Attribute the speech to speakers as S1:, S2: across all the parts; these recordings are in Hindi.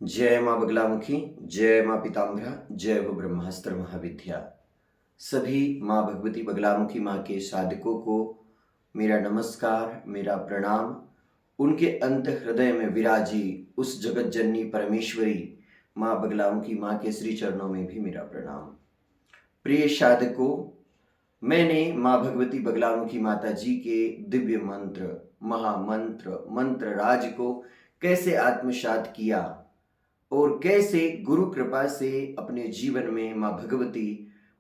S1: जय माँ बगलामुखी, जय माँ पीताम्बरा, जय हो ब्रह्मास्त्र महाविद्या। सभी माँ भगवती बगलामुखी माँ के साधकों को मेरा नमस्कार, मेरा प्रणाम। उनके अंत हृदय में विराजी उस जगत जननी परमेश्वरी माँ बगलामुखी माँ के श्री चरणों में भी मेरा प्रणाम। प्रिय साधकों, मैंने माँ भगवती बगलामुखी माता जी के दिव्य मंत्र, महामंत्र, मंत्र राज को कैसे आत्मसात किया और कैसे गुरु कृपा से अपने जीवन में माँ भगवती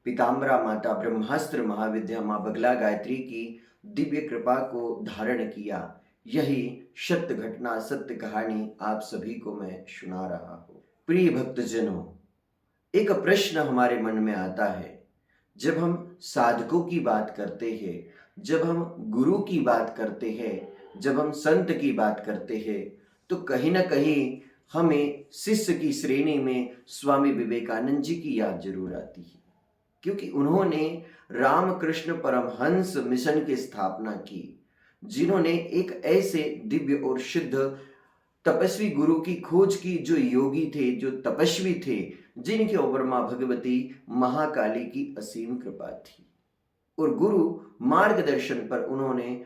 S1: पीताम्बरा माता ब्रह्मास्त्र महाविद्या माँ बगला गायत्री की दिव्य कृपा को धारण किया, यही सत्य घटना, सत्य कहानी आप सभी को मैं सुना रहा हूँ। प्रिय भक्तजनों, एक प्रश्न हमारे मन में आता है। जब हम साधकों की बात करते हैं, जब हम गुरु की बात करते हैं, जब हम संत की बात करते हैं, तो कहीं ना कहीं हमें शिष्य की श्रेणी में स्वामी विवेकानंद जी की याद जरूर आती है, क्योंकि उन्होंने रामकृष्ण परमहंस मिशन की स्थापना की, जिन्होंने एक ऐसे दिव्य और सिद्ध तपस्वी गुरु की खोज की, जो योगी थे, जो तपस्वी थे, जिनके ऊपर माँ भगवती महाकाली की असीम कृपा थी। और गुरु मार्गदर्शन पर उन्होंने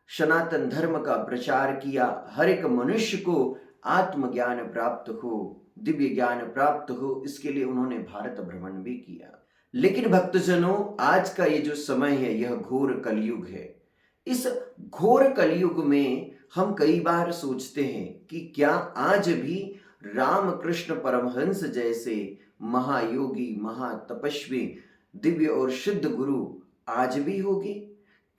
S1: सनातन धर्म का प्रचार किया। हर एक मनुष्य को आत्मज्ञान प्राप्त हो, दिव्य ज्ञान प्राप्त हो, इसके लिए उन्होंने भारत भ्रमण भी किया। लेकिन भक्तजनों, आज का ये जो समय है, यह घोर कलयुग है। इस घोर कलयुग में हम कई बार सोचते हैं कि क्या आज भी रामकृष्ण परमहंस जैसे महायोगी, महातपस्वी, दिव्य और शुद्ध गुरु आज भी होगे?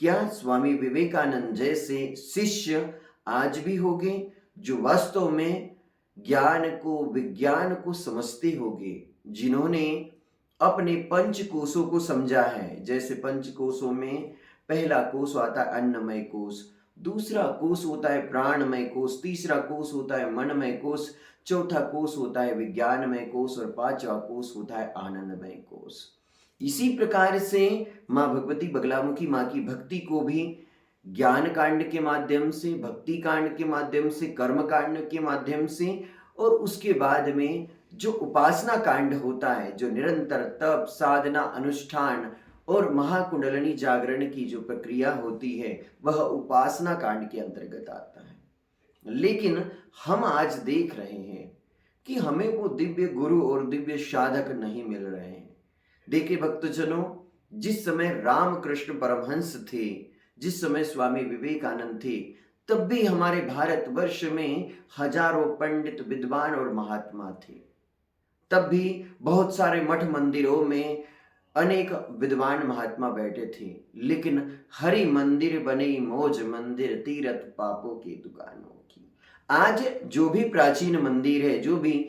S1: क्या स्वामी विवेकानंद जैसे शिष्य आज भी होंगे, जो वास्तव में ज्ञान को, विज्ञान को समझते होंगे, जिन्होंने अपने पंच कोशों को समझा है? जैसे पंच कोशों में पहला कोश आता है अन्नमय कोश, दूसरा कोश होता है प्राणमय कोश, तीसरा कोश होता है मनमय कोश, चौथा कोश होता है विज्ञानमय कोश और पांचवा कोश होता है आनंदमय कोश। इसी प्रकार से माँ भगवती बगलामुखी माँ की भक्ति को भी ज्ञान कांड के माध्यम से, भक्ति कांड के माध्यम से, कर्म कांड के माध्यम से, और उसके बाद में जो उपासना कांड होता है, जो निरंतर तप, साधना, अनुष्ठान और महाकुंडलिनी जागरण की जो प्रक्रिया होती है, वह उपासना कांड के अंतर्गत आता है। लेकिन हम आज देख रहे हैं कि हमें वो दिव्य गुरु और दिव्य साधक नहीं मिल रहे हैं। देखिए भक्तजनों, जिस समय रामकृष्ण परमहंस थे, जिस समय स्वामी विवेकानंद थे, तब भी हमारे भारतवर्ष में हजारों पंडित, विद्वान और महात्मा थे। तब भी बहुत सारे मठ मंदिरों में अनेक विद्वान महात्मा बैठे थे। लेकिन हरि मंदिर बने मौज मंदिर, तीरथ पापों की दुकानों की। आज जो भी प्राचीन मंदिर है, जो भी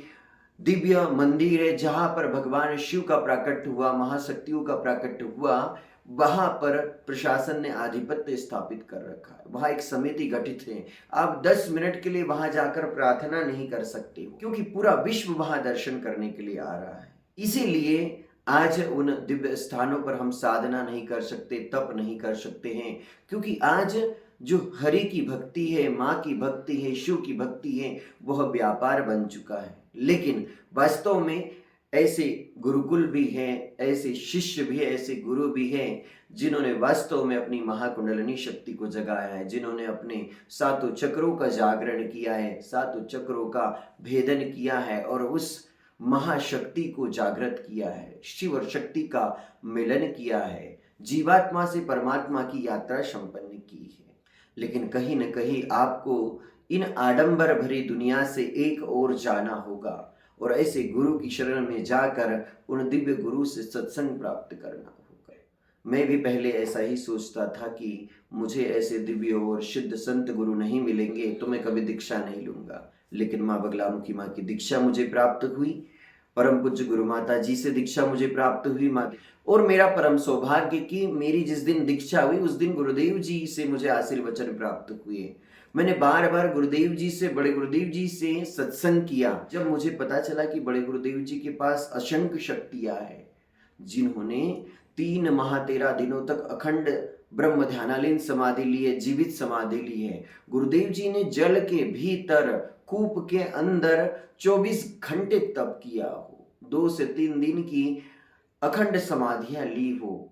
S1: दिव्य मंदिर है, जहां पर भगवान शिव का प्राकट्य हुआ, महाशक्तियों का प्राकट्य हुआ, वहां पर प्रशासन ने आधिपत्य स्थापित कर रखा है। वहां एक समिति गठित है। आप 10 मिनट के लिए वहां जाकर प्रार्थना नहीं कर सकते, क्योंकि पूरा विश्व वहां दर्शन करने के लिए आ रहा है। इसीलिए आज उन दिव्य स्थानों पर हम साधना नहीं कर सकते, तप नहीं कर सकते हैं, क्योंकि आज जो हरि की भक्ति है, माँ की भक्ति है, शिव की भक्ति है, वह व्यापार बन चुका है। लेकिन वास्तव में ऐसे गुरुकुल भी हैं, ऐसे शिष्य भी हैं, ऐसे गुरु भी हैं, जिन्होंने वास्तव में अपनी महाकुंडलिनी शक्ति को जगाया है, जिन्होंने अपने सातों चक्रों का जागरण किया है, सातों चक्रों का भेदन किया है और उस महाशक्ति को जागृत किया है, शिव और शक्ति का मिलन किया है, जीवात्मा से परमात्मा की यात्रा संपन्न की है। लेकिन कहीं न कहीं आपको इन आडंबर भरी दुनिया से एक और जाना होगा और ऐसे गुरु की शरण में जाकर उन दिव्य गुरु से सत्संग प्राप्त करना होगा। मैं भी पहले ऐसा ही सोचता था कि मुझे ऐसे दिव्य और सिद्ध संत गुरु नहीं मिलेंगे तो मैं कभी दीक्षा नहीं लूंगा। लेकिन माँ बगलामुखी माँ की दीक्षा मुझे प्राप्त हुई, परम पूज्य गुरु माता जी से दीक्षा मुझे प्राप्त हुई माँ, और मेरा परम सौभाग्य कि मेरी जिस दिन दीक्षा हुई उस दिन गुरुदेव जी से मुझे आशीर्वचन प्राप्त हुए। मैंने बार बार गुरुदेव जी से, बड़े गुरुदेव जी से सत्संग किया। जब मुझे पता चला कि बड़े गुरुदेव जी के पास असंख्य शक्तियां हैं, जिन्होंने 3 माह 13 दिनों तक अखंड ब्रह्म ध्यानालीन समाधि ली है, जीवित समाधि ली है। गुरुदेव जी ने जल के भीतर कूप के अंदर 24 घंटे तप किया हो, 2 से 3 दिन की अखंड समाधियां ली हो।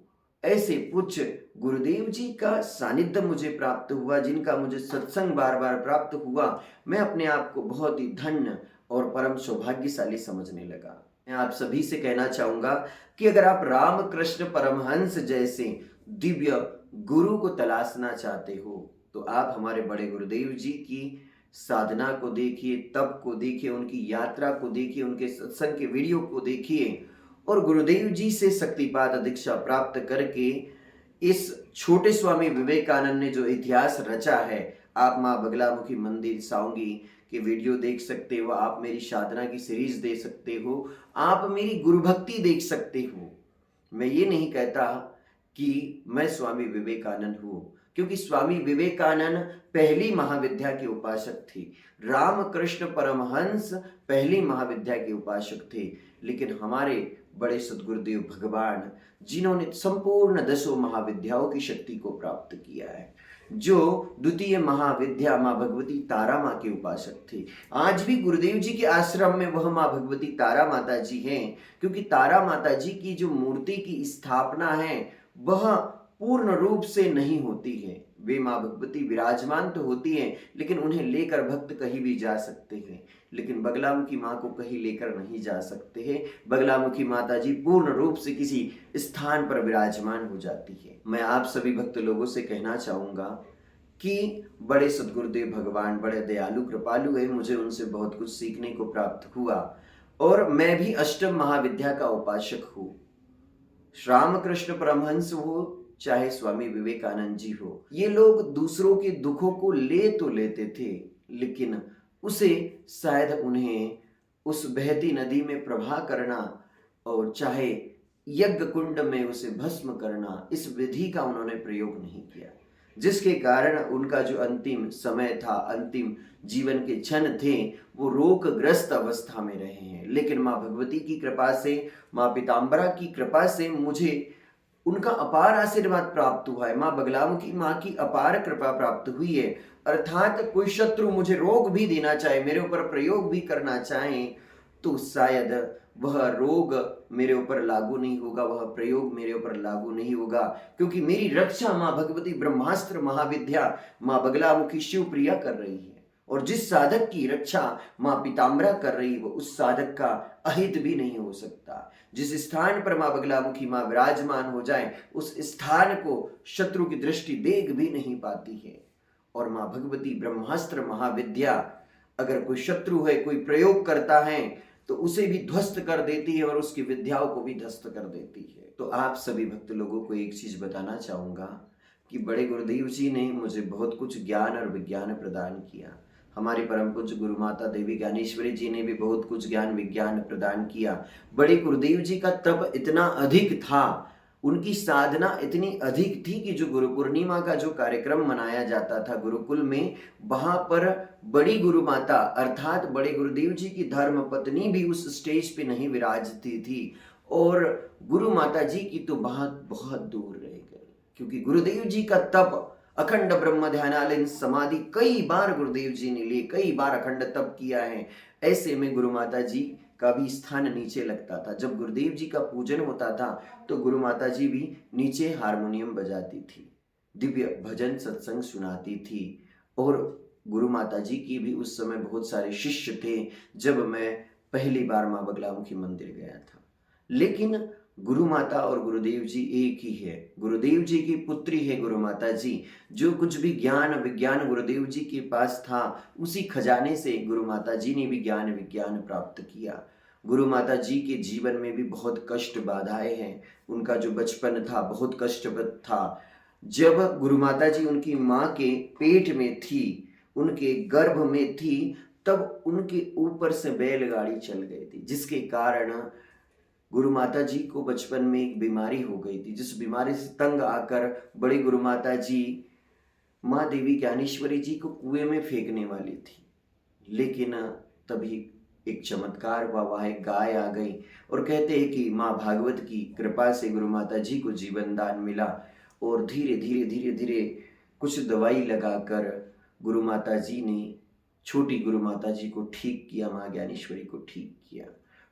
S1: ऐसे पूज्य गुरुदेव जी का सानिध्य मुझे प्राप्त हुआ, जिनका मुझे सत्संग बार बार प्राप्त हुआ, मैं अपने आप को बहुत ही धन्य और परम सौभाग्यशाली समझने लगा। मैं आप सभी से कहना चाहूंगा कि अगर आप रामकृष्ण परमहंस जैसे दिव्य गुरु को तलाशना चाहते हो तो आप हमारे बड़े गुरुदेव जी की साधना को देखिए, तप को देखिए, उनकी यात्रा को देखिए, उनके सत्संग के वीडियो को देखिए और गुरुदेव जी से शक्तिपात दीक्षा प्राप्त करके इस छोटे स्वामी विवेकानंद ने जो इतिहास रचा है, आप माँ बगलामुखी मंदिर साउंगी के वीडियो देख सकते हो, आप मेरी साधना की सीरीज देख सकते हो, आप मेरी गुरु भक्ति देख सकते हो। मैं ये नहीं कहता कि मैं स्वामी विवेकानंद हूँ, क्योंकि स्वामी विवेकानंद पहली महाविद्या के उपासक थे, रामकृष्ण परमहंस पहली महाविद्या के उपासक थे। लेकिन हमारे बड़े सद्गुरुदेव भगवान, जिन्होंने संपूर्ण 10 महाविद्याओं की शक्ति को प्राप्त किया है, जो द्वितीय महाविद्या माँ भगवती तारा माँ के उपासक थे, आज भी गुरुदेव जी के आश्रम में वह माँ भगवती तारा माता जी हैं। क्योंकि तारा माता जी की जो मूर्ति की स्थापना है वह पूर्ण रूप से नहीं होती है। वे माँ भगवती विराजमान तो होती हैं, लेकिन उन्हें लेकर भक्त कहीं भी जा सकते हैं, लेकिन बगलामुखी माँ को कहीं लेकर नहीं जा सकते हैं। बगलामुखी माता जी पूर्ण रूप से किसी स्थान पर विराजमान हो जाती है। मैं आप सभी भक्त लोगों से कहना चाहूंगा कि बड़े सद्गुरुदेव भगवान बड़े दयालु कृपालु है, मुझे उनसे बहुत कुछ सीखने को प्राप्त हुआ और मैं भी अष्टम महाविद्या का उपासक हूँ। रामकृष्ण परमहंस हो चाहे स्वामी विवेकानंद जी हो, ये लोग दूसरों के दुखों को ले तो लेते थे, लेकिन उसे शायद उन्हें उस बहती नदी में प्रवाह करना और चाहे यज्ञ कुंड में उसे भस्म करना, इस विधि का उन्होंने प्रयोग नहीं किया, जिसके कारण उनका जो अंतिम समय था, अंतिम जीवन के क्षण थे, वो रोगग्रस्त अवस्था में रहे हैं। लेकिन माँ भगवती की कृपा से, माँ पीताम्बरा की कृपा से मुझे उनका अपार आशीर्वाद प्राप्त हुआ है। माँ बगलामुखी माँ की अपार कृपा प्राप्त हुई है। अर्थात कोई शत्रु मुझे रोग भी देना चाहे, मेरे ऊपर प्रयोग भी करना चाहे, तो शायद वह रोग मेरे ऊपर लागू नहीं होगा, वह प्रयोग मेरे ऊपर लागू नहीं होगा, क्योंकि मेरी रक्षा माँ भगवती ब्रह्मास्त्र महाविद्या माँ बगलामुखी शिवप्रिया कर रही है। और जिस साधक की रक्षा माँ पीताम्बरा कर रही है, वो उस साधक का अहित भी नहीं हो सकता। जिस स्थान पर माँ बगलामुखी माँ विराजमान हो जाए, उस स्थान को शत्रु की दृष्टि देख भी नहीं पाती है। और माँ भगवती ब्रह्मास्त्र महाविद्या, अगर कोई शत्रु है, कोई प्रयोग करता है, तो उसे भी ध्वस्त कर देती है और उसकी विद्याओं को भी ध्वस्त कर देती है। तो आप सभी भक्त लोगों को एक चीज बताना चाहूंगा कि बड़े गुरुदेव जी ने मुझे बहुत कुछ ज्ञान और विज्ञान प्रदान किया। हमारी परम पूज्य गुरु माता देवी ज्ञानेश्वरी जी ने भी बहुत कुछ ज्ञान विज्ञान प्रदान किया। बड़े गुरुदेव जी का तप इतना अधिक था, उनकी साधना इतनी अधिक थी कि जो गुरु पूर्णिमा का जो कार्यक्रम मनाया जाता था गुरुकुल में, वहां पर बड़ी गुरु माता अर्थात बड़े गुरुदेव जी की धर्म पत्नी भी उस स्टेज पे नहीं विराजती थी और गुरु माता जी की तो बात बहुत दूर रह गई, क्योंकि गुरुदेव जी का तप अखंड ब्रह्म ध्यानालीन समाधि कई बार गुरुदेव जी ने लिए, कई बार अखंड तप किया है। ऐसे में गुरु माता जी का भी स्थान नीचे लगता था। जब गुरुदेव जी का पूजन होता था तो गुरु माता जी भी नीचे हारमोनियम बजाती थी, दिव्य भजन सत्संग सुनाती थी। और गुरु माता जी की भी उस समय बहुत सारे शिष्य थे जब मैं पहली बार माँ बगलामुखी मंदिर गया था। लेकिन गुरु माता और गुरुदेव जी एक ही है। गुरुदेव जी की पुत्री है गुरु माता जी। जो कुछ भी ज्ञान विज्ञान गुरुदेव जी के पास था, उसी खजाने से गुरु माता जी ने भी ज्ञान विज्ञान प्राप्त किया। गुरु माता जी के जीवन में भी बहुत कष्ट बाधाएं हैं। उनका जो बचपन था बहुत कष्टप्रद था। जब गुरु माता जी उनकी माँ के पेट में थी, उनके गर्भ में थी, तब उनके ऊपर से बैलगाड़ी चल गई थी, जिसके कारण गुरु माता जी को बचपन में एक बीमारी हो गई थी, जिस बीमारी से तंग आकर बड़ी गुरु माता जी माँ देवी ज्ञानेश्वरी जी को कुएं में फेंकने वाली थी। लेकिन तभी एक चमत्कार हुआ, वहां एक गाय आ गई और कहते हैं कि माँ भागवत की कृपा से गुरु माता जी को जीवन दान मिला और धीरे धीरे धीरे धीरे कुछ दवाई लगाकर गुरु माता जी ने छोटी गुरु माता जी को ठीक किया, माँ ज्ञानेश्वरी को ठीक किया।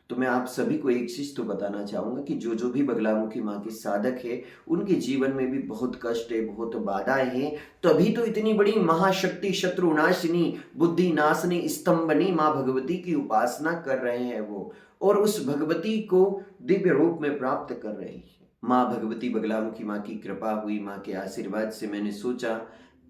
S1: तो मैं आप सभी को एक चीज तो बताना चाहूंगा कि जो भी बगलामुखी माँ के साधक है उनके जीवन में भी बहुत कष्ट है, बहुत बाधाएं हैं, तभी तो इतनी बड़ी महाशक्ति, शत्रुनाशिनी, बुद्धि नाशनी, स्तंभनी माँ भगवती की उपासना कर रहे हैं वो, और उस भगवती को दिव्य रूप में प्राप्त कर रही है। माँ भगवती बगलामुखी माँ की कृपा हुई, माँ के आशीर्वाद से मैंने सोचा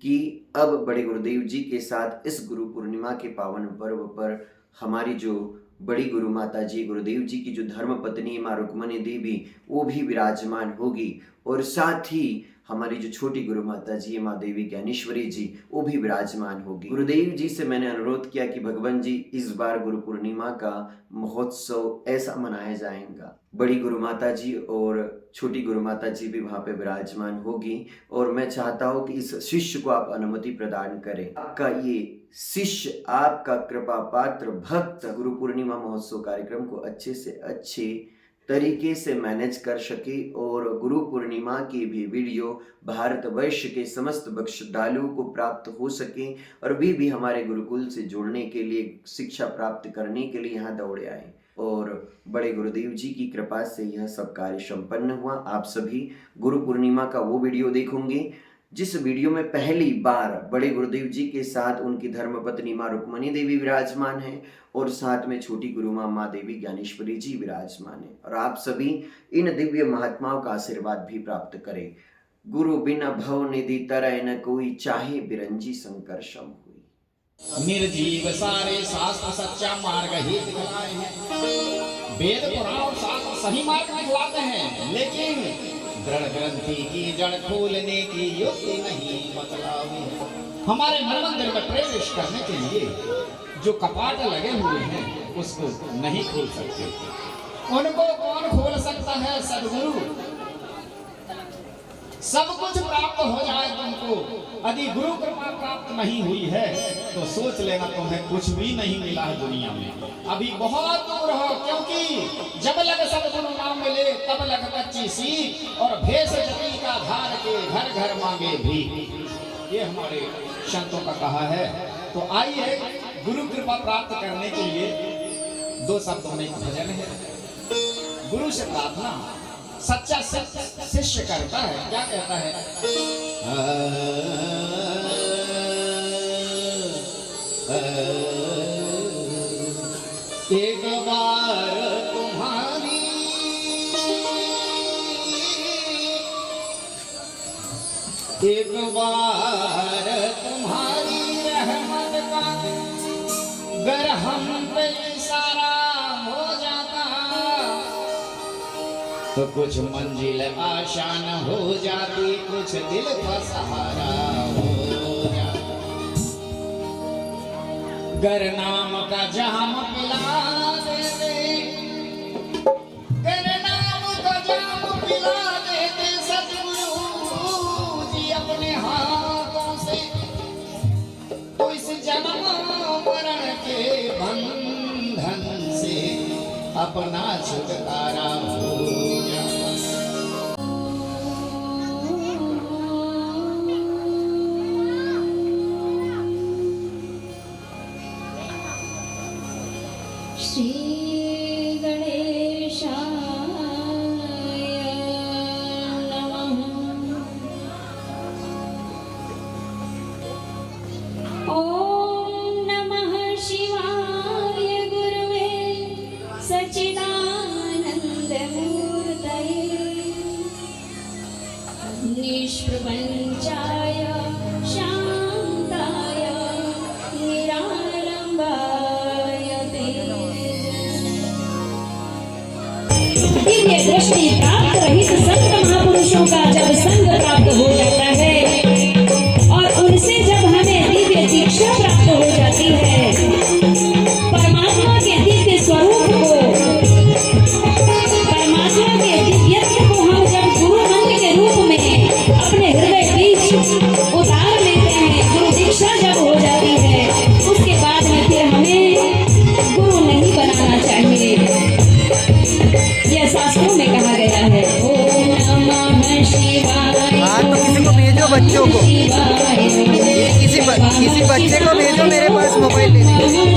S1: कि अब बड़े गुरुदेव जी के साथ इस गुरु पूर्णिमा के पावन पर्व पर हमारी जो बड़ी गुरु माता जी, गुरुदेव जी की जो धर्म पत्नी माँ रुक्मणी देवी, वो भी विराजमान होगी, और साथ ही हमारी जो छोटी गुरु माता जी माँ देवी ज्ञानेश्वरी जी, वो भी विराजमान होगी। गुरुदेव जी से मैंने अनुरोध किया कि भगवान जी इस बार गुरु पूर्णिमा का महोत्सव ऐसा मनाया जाएगा, बड़ी गुरु माता जी और छोटी गुरु माता जी भी वहाँ पे विराजमान होगी, और मैं चाहता हूँ कि इस शिष्य को आप अनुमति प्रदान करें। आपका ये शिष्य, आपका कृपा पात्र भक्त गुरु पूर्णिमा महोत्सव कार्यक्रम को अच्छे से अच्छे तरीके से मैनेज कर सके, और गुरु पूर्णिमा की भी वीडियो भारतवर्ष के समस्त बख्शदालुओं को प्राप्त हो सके, और वे भी हमारे गुरुकुल से जुड़ने के लिए, शिक्षा प्राप्त करने के लिए यहाँ दौड़े आए। और बड़े गुरुदेव जी की कृपा से यह सब कार्य संपन्न हुआ। आप सभी गुरु पूर्णिमा का वो वीडियो देखोगे जिस वीडियो में पहली बार बड़े गुरुदेव जी के साथ उनकी धर्मपत्नी माँ रुक्मणी देवी विराजमान है, और साथ में छोटी गुरु माँ देवी ज्ञानेश्वरी जी विराजमान है। और आप सभी इन दिव्य महात्माओं का आशीर्वाद भी प्राप्त करें। गुरु बिना भव निधि तरह न कोई, चाहे बिरंजी संकर सम हुई।
S2: निर्जीव सारे शास्त्र सच्चा मार्ग ही दिखलाए हैं, वेद पुराण और शास्त्र सही मार्ग दिखलाते हैं, लेकिन दृढ़ ग्रंथि की जड़ खोलने की युक्ति नहीं बतलावी। हमारे मन मंदिर में प्रवेश करने के लिए जो कपाट लगे हुए हैं उसको नहीं खोल सकते। उनको कौन खोल सकता है? सद्गुरु। सब कुछ प्राप्त हो जाए तुमको, यदि गुरु कृपा प्राप्त नहीं हुई है तो सोच लेना तुम्हें कुछ भी नहीं मिला है दुनिया में। अभी बहुत दूर हो, क्योंकि जब लग सद्गुरु नाम मिले तब लग कच्ची सीख, और भेष जटी का धार के घर घर मांगे भी, ये हमारे संतों का कहा है। तो आइए गुरु कृपा प्राप्त करने के लिए दो शब्दों में भजन है। गुरु से प्रार्थना सच्चा शिष्य करता है। क्या कहता है? एक बार तुम्हारी रहमत का गर हम पे सारा हो जाता, तो कुछ मंजिल आसान हो जाती, कुछ दिल का सहारा हो जाता। गर नाम का जाम पिला देते, गर नाम का जाम पिला देते सद्गुरु जी अपने हाथों से, तो इस जन्म मरण के बंधन से अपना छुटकारा हो जाता।
S3: श्री गणेशाय नमः। ओम नमः शिवाय गुरुवे सच्चिदानंद मूर्तये, निष्प्रपंचाय शांताय निरालंबाय दिव्य दृष्टि प्राप्त रहित संत महापुरुषों का जब संग प्राप्त हो जाता है, और उनसे जब हमें दिव्य दीक्षा प्राप्त हो जाती है, परमात्मा के दिव्य स्वरूप को, परमात्मा के दिव्यत्व को हम जब गुरु मंत्र के रूप में अपने हृदय बीच उतार लेते हैं, गुरु दीक्षा जब हो जाती है, उसके बाद में फिर हमें गुरु नहीं बनाना चाहिए। यह शास्त्रों में कहा गया है। ओम नमः शिवाय।
S4: किसी बच्चे को भेजो मेरे पास मोबाइल लेने।